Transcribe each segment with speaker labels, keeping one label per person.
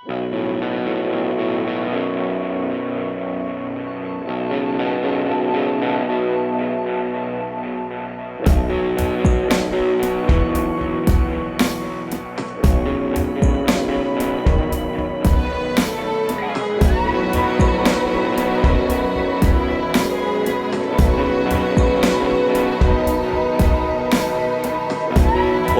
Speaker 1: Well,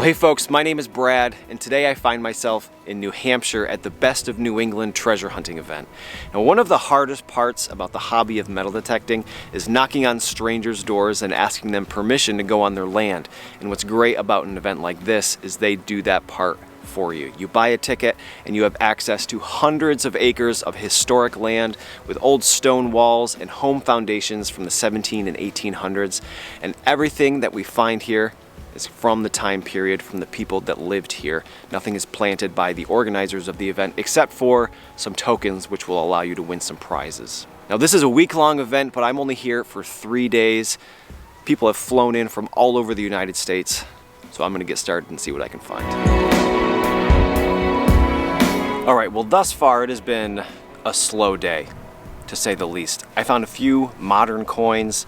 Speaker 1: hey folks, my name is Brad, and today I find myself in New Hampshire at the Best of New England treasure hunting event. Now, one of the hardest parts about the hobby of metal detecting is knocking on strangers' doors and asking them permission to go on their land. And what's great about an event like this is they do that part for you. You buy a ticket and you have access to hundreds of acres of historic land with old stone walls and home foundations from the 17 and 1800s. And everything that we find here is from the time period, from the people that lived here. Nothing is planted by the organizers of the event except for some tokens which will allow you to win some prizes. Now, this is a week-long event, but I'm only here for 3 days. People have flown in from all over the United States, so I'm gonna get started and see what I can find. All right, well, thus far it has been a slow day, to say the least. I found a few modern coins,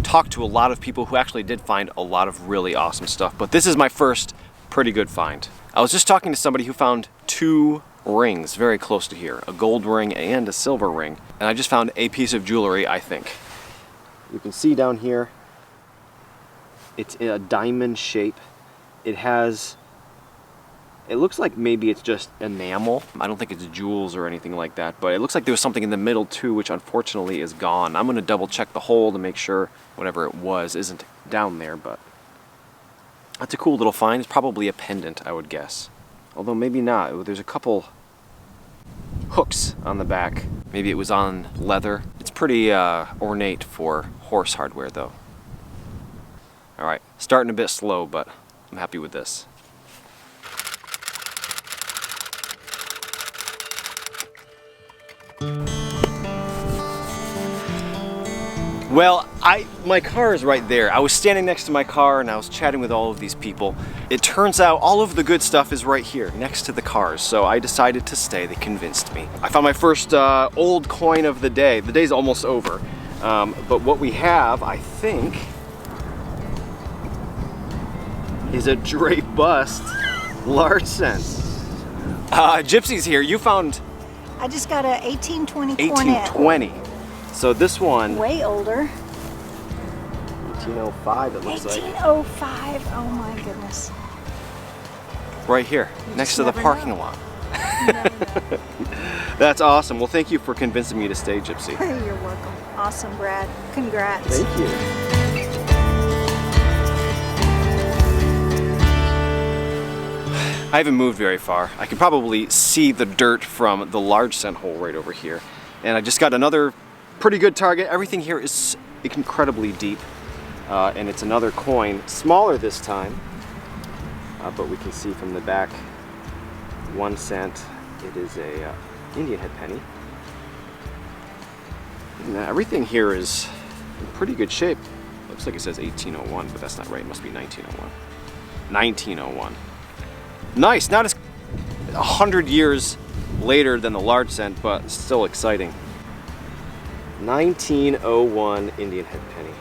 Speaker 1: talked to a lot of people who actually did find a lot of really awesome stuff, but this is my first pretty good find. I was just talking to somebody who found 2 rings very close to here, a gold ring and a silver ring, and I just found a piece of jewelry, I think. You can see down here, it's in a diamond shape. It looks like maybe it's just enamel. I don't think it's jewels or anything like that, but it looks like there was something in the middle too, which unfortunately is gone. I'm gonna double check the hole to make sure whatever it was isn't down there, but that's a cool little find. It's probably a pendant, I would guess. Although maybe not. There's a couple hooks on the back. Maybe it was on leather. It's pretty ornate for horse hardware though. All right, starting a bit slow, but I'm happy with this. Well, my car is right there. I was standing next to my car and I was chatting with all of these people. It turns out all of the good stuff is right here, next to the cars, so I decided to stay. They convinced me. I found my first old coin of the day. The day's almost over. But what we have, I think, is a drape bust, large cents. Gypsy's here. You found...
Speaker 2: I just got a 1820
Speaker 1: 1820. So this one,
Speaker 2: way older.
Speaker 1: 1805 it looks
Speaker 2: 1805. Oh my goodness.
Speaker 1: Right here, next to the parking lot. That's awesome. Well, thank you for convincing me to stay, Gypsy.
Speaker 2: You're welcome. Awesome, Brad. Congrats.
Speaker 1: Thank you. I haven't moved very far. I can probably see the dirt from the large cent hole right over here. And I just got another pretty good target. Everything here is incredibly deep. And it's another coin, smaller this time. But we can see from the back, 1 cent. It is a Indian head penny. And everything here is in pretty good shape. Looks like it says 1801, but that's not right. It must be 1901. 1901. Nice, not as 100 years later than the large cent, but still exciting. 1901 Indian head penny.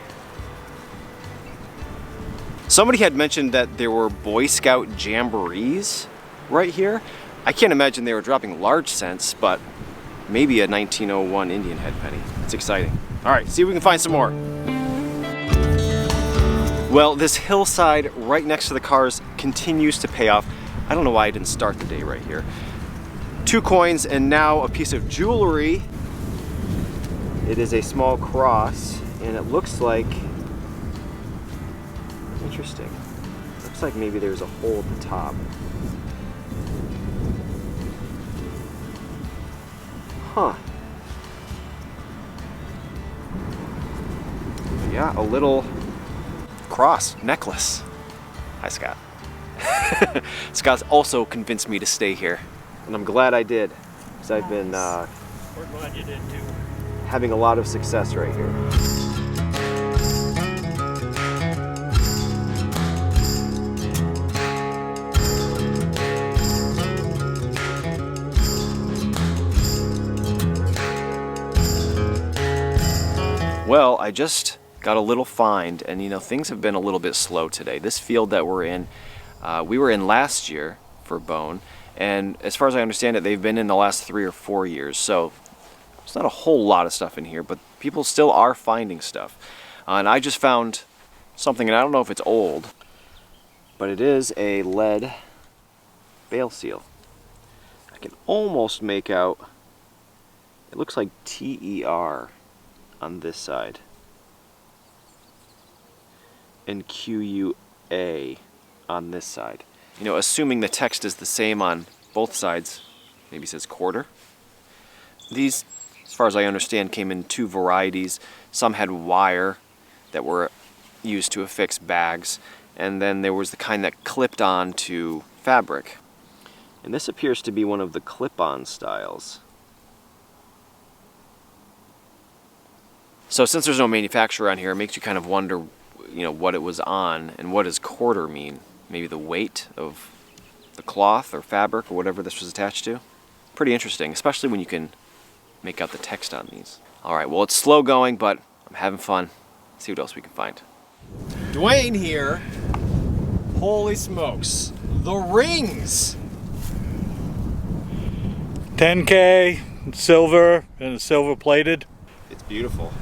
Speaker 1: Somebody had mentioned that there were Boy Scout jamborees right here. I can't imagine they were dropping large cents, but maybe a 1901 Indian head penny. It's exciting. All right, see if we can find some more. Well, this hillside right next to the cars continues to pay off. I don't know why I didn't start the day right here. 2 coins and now a piece of jewelry. It is a small cross and it looks like, interesting. Looks like maybe there's a hole at the top. Huh. Yeah, a little cross necklace. Hi, Scott. Scott's also convinced me to stay here, and I'm glad I did, because I've been
Speaker 3: we're glad you did too.
Speaker 1: Having a lot of success right here. Well, I just got a little find, and things have been a little bit slow today. This field that we're in, we were in last year for bone, and as far as I understand it, they've been in the last 3 or 4 years, so there's not a whole lot of stuff in here, but people still are finding stuff. And I just found something, and I don't know if it's old, but it is a lead Bale seal. I can almost make out, it looks like TER on this side, and QUA on this side. Assuming the text is the same on both sides, maybe it says quarter. These, as far as I understand, came in 2 varieties. Some had wire that were used to affix bags, and then there was the kind that clipped on to fabric. And this appears to be one of the clip-on styles. So since there's no manufacturer on here, it makes you kind of wonder, what it was on, and what does quarter mean? Maybe the weight of the cloth or fabric or whatever this was attached to. Pretty interesting, especially when you can make out the text on these. All right, well, it's slow going, but I'm having fun. Let's see what else we can find. Dwayne here. Holy smokes, the rings.
Speaker 3: 10K, silver, and silver plated.
Speaker 1: It's beautiful.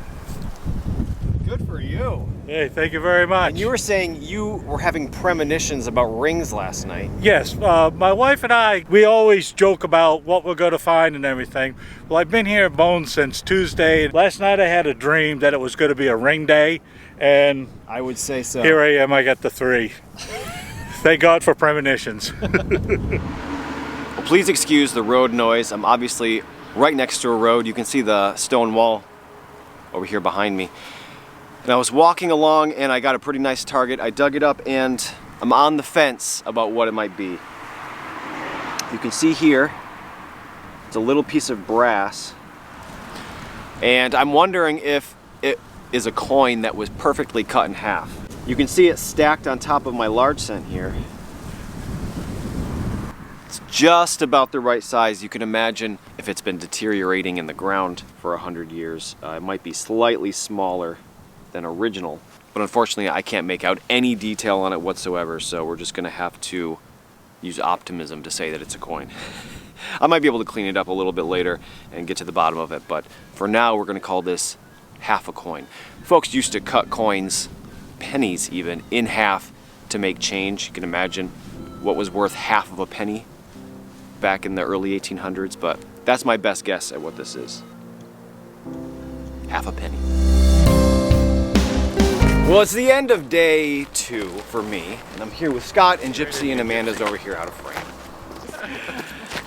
Speaker 1: Good for you.
Speaker 3: Hey, thank you very much.
Speaker 1: And you were saying you were having premonitions about rings last night.
Speaker 3: Yes, my wife and I, we always joke about what we're going to find and everything. Well, I've been here at Bone since Tuesday. Last night I had a dream that it was going to be a ring day, and
Speaker 1: I would say so.
Speaker 3: Here I am, I got the 3. Thank God for premonitions.
Speaker 1: Well, please excuse the road noise. I'm obviously right next to a road. You can see the stone wall over here behind me. And I was walking along and I got a pretty nice target. I dug it up and I'm on the fence about what it might be. You can see here, it's a little piece of brass. And I'm wondering if it is a coin that was perfectly cut in half. You can see it stacked on top of my large cent here. It's just about the right size. You can imagine if it's been deteriorating in the ground for 100 years, it might be slightly smaller than original. But unfortunately, I can't make out any detail on it whatsoever, so we're just gonna have to use optimism to say that it's a coin. I might be able to clean it up a little bit later and get to the bottom of it, but for now, we're gonna call this half a coin. Folks used to cut coins, pennies even, in half to make change. You can imagine what was worth half of a penny back in the early 1800s, but that's my best guess at what this is. Half a penny. Well, it's the end of day 2 for me, and I'm here with Scott and Gypsy, and Amanda's over here out of frame.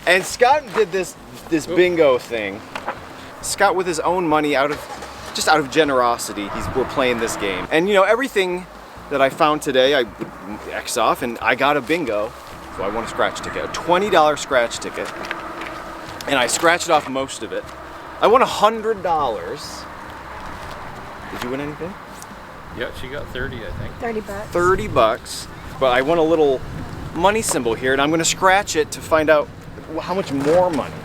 Speaker 1: And Scott did this bingo thing. Scott, with his own money, just out of generosity, we're playing this game. And everything that I found today, I X off, and I got a bingo. So I won a scratch ticket, a $20 scratch ticket, and I scratched off most of it. I won $100. Did you win anything?
Speaker 4: Yeah, she got 30, I think.
Speaker 2: 30 bucks.
Speaker 1: 30 bucks. But I won a little money symbol here, and I'm gonna scratch it to find out how much more money.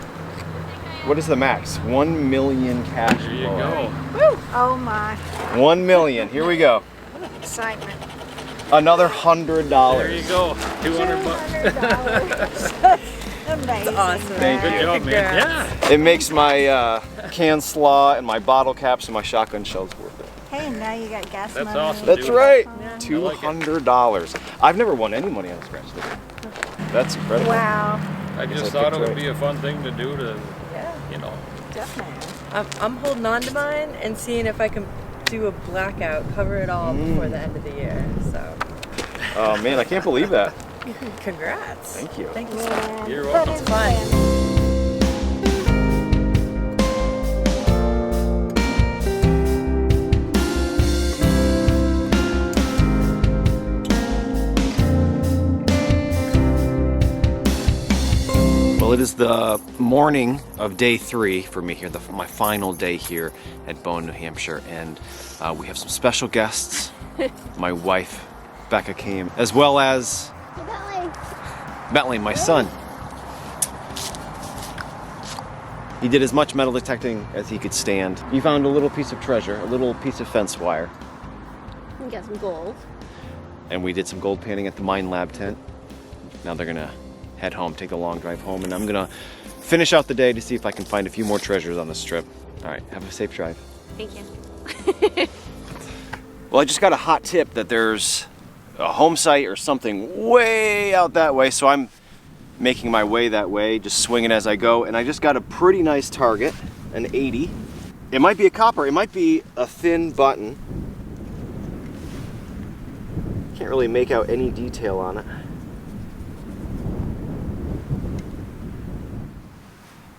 Speaker 1: What is the max? 1 million cash.
Speaker 4: There you go.
Speaker 2: Woo! Oh my.
Speaker 1: 1 million, here we go.
Speaker 2: Excitement.
Speaker 1: Another $100.
Speaker 4: There you go. 200 bucks.
Speaker 2: $200. Amazing.
Speaker 5: Awesome.
Speaker 1: Thank
Speaker 4: Good
Speaker 1: you.
Speaker 4: job, man. Yeah.
Speaker 1: It makes my can slaw and my bottle caps and my shotgun shells worth it.
Speaker 2: Hey, now you got gas
Speaker 4: That's
Speaker 2: money.
Speaker 4: awesome.
Speaker 1: That's
Speaker 4: Dude.
Speaker 1: right.
Speaker 2: Yeah.
Speaker 1: $200. I've never won any money on a scratch ticket. That's incredible.
Speaker 2: Wow.
Speaker 4: I just
Speaker 1: I
Speaker 4: thought it
Speaker 1: picked
Speaker 4: would
Speaker 1: right.
Speaker 4: be a fun thing to do to,
Speaker 5: Yeah,
Speaker 2: Definitely.
Speaker 5: I'm holding on to mine and seeing if I can do a blackout, cover it all before the end of the year. So,
Speaker 1: Oh man, I can't believe that.
Speaker 5: congrats.
Speaker 1: Thank you.
Speaker 5: Thank you.
Speaker 2: Yeah.
Speaker 4: You're
Speaker 2: Put
Speaker 4: welcome.
Speaker 2: his
Speaker 5: Fun.
Speaker 2: hand.
Speaker 1: Well, it is the morning of day 3 for me here, my final day here at Bone, New Hampshire, and we have some special guests. My wife, Becca, came, as well as Bentley, my son. He did as much metal detecting as he could stand. He found a little piece of treasure, a little piece of fence wire.
Speaker 6: We got some gold.
Speaker 1: And we did some gold panning at the mine lab tent. Now they're gonna head home, take a long drive home, and I'm gonna finish out the day to see if I can find a few more treasures on this trip. All right, have a safe drive.
Speaker 6: Thank you.
Speaker 1: Well, I just got a hot tip that there's a home site or something way out that way, so I'm making my way that way, just swinging as I go, and I just got a pretty nice target, an 80. It might be a copper, it might be a thin button. Can't really make out any detail on it.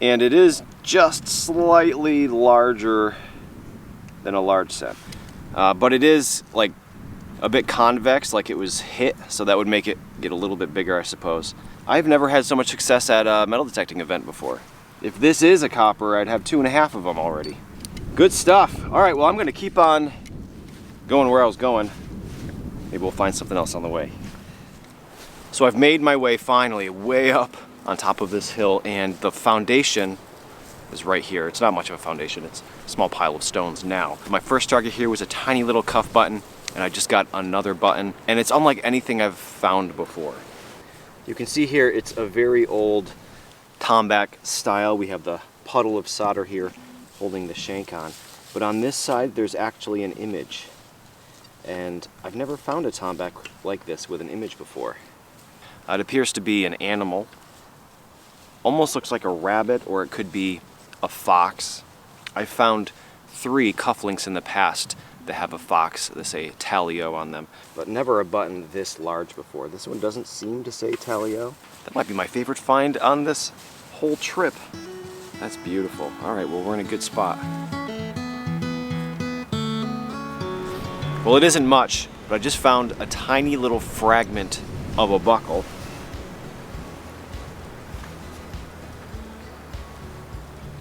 Speaker 1: And it is just slightly larger than a large set. But it is like a bit convex, like it was hit, so that would make it get a little bit bigger, I suppose. I've never had so much success at a metal detecting event before. If this is a copper, I'd have 2.5 of them already. Good stuff. All right, well, I'm gonna keep on going where I was going. Maybe we'll find something else on the way. So I've made my way finally way up on top of this hill, and the foundation is right here. It's not much of a foundation, it's a small pile of stones now. My first target here was a tiny little cuff button, and I just got another button, and it's unlike anything I've found before. You can see here it's a very old tomback style. We have the puddle of solder here holding the shank on. But on this side there's actually an image. And I've never found a tomback like this with an image before. It appears to be an animal. Almost looks like a rabbit, or it could be a fox. I've found 3 cufflinks in the past that have a fox that say Talio on them, but never a button this large before. This one doesn't seem to say Talio. That might be my favorite find on this whole trip. That's beautiful. All right, well, we're in a good spot. Well, it isn't much, but I just found a tiny little fragment of a buckle.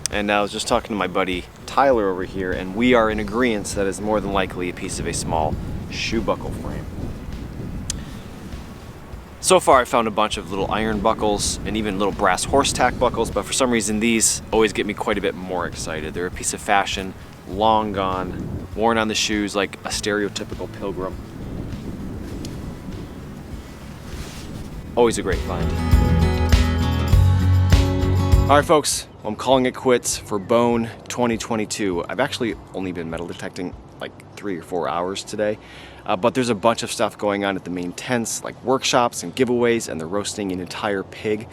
Speaker 1: And I was just talking to my buddy Tyler over here, and we are in agreement that is more than likely a piece of a small shoe buckle frame. So far I found a bunch of little iron buckles and even little brass horse tack buckles, but for some reason these always get me quite a bit more excited. They're a piece of fashion, long gone, worn on the shoes like a stereotypical pilgrim. Always a great find. All right, folks, I'm calling it quits for Bone 2022. I've actually only been metal detecting like 3 or 4 hours today, but there's a bunch of stuff going on at the main tents, like workshops and giveaways, and they're roasting an entire pig,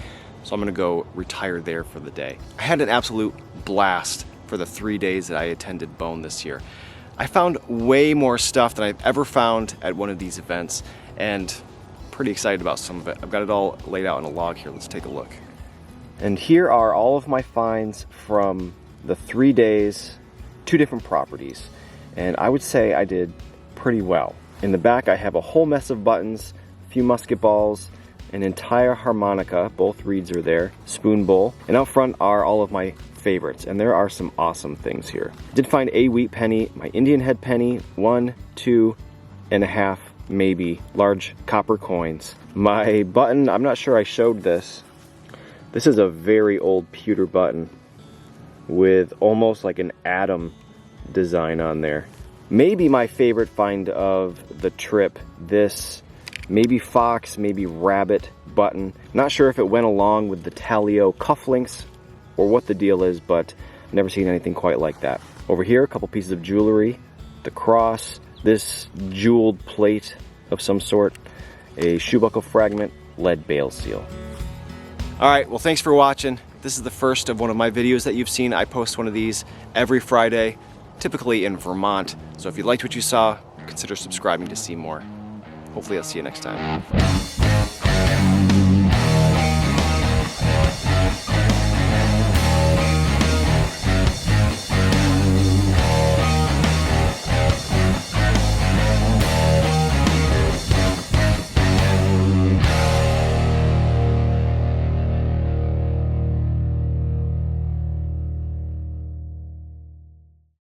Speaker 1: so I'm gonna go retire there for the day. I had an absolute blast for the 3 days that I attended Bone this year. I found way more stuff than I've ever found at one of these events, and pretty excited about some of it. I've got it all laid out in a log here. Let's take a look. And here are all of my finds from the 3 days, 2 different properties. And I would say I did pretty well. In the back I have a whole mess of buttons, a few musket balls, an entire harmonica, both reeds are there, spoon bowl, and out front are all of my favorites, and there are some awesome things here. I did find a wheat penny, my Indian head penny, 1, 2.5, maybe, large copper coins. My button, I'm not sure I showed this. This is a very old pewter button with almost like an atom design on there. Maybe my favorite find of the trip, this maybe fox, maybe rabbit button. Not sure if it went along with the Talio cufflinks or what the deal is, but I've never seen anything quite like that. Over here, a couple pieces of jewelry, the cross, this jeweled plate of some sort, a shoe buckle fragment, lead Bale seal. All right, well, thanks for watching. This is the first of one of my videos that you've seen. I post one of these every Friday, typically in Vermont. So if you liked what you saw, consider subscribing to see more. Hopefully I'll see you next time.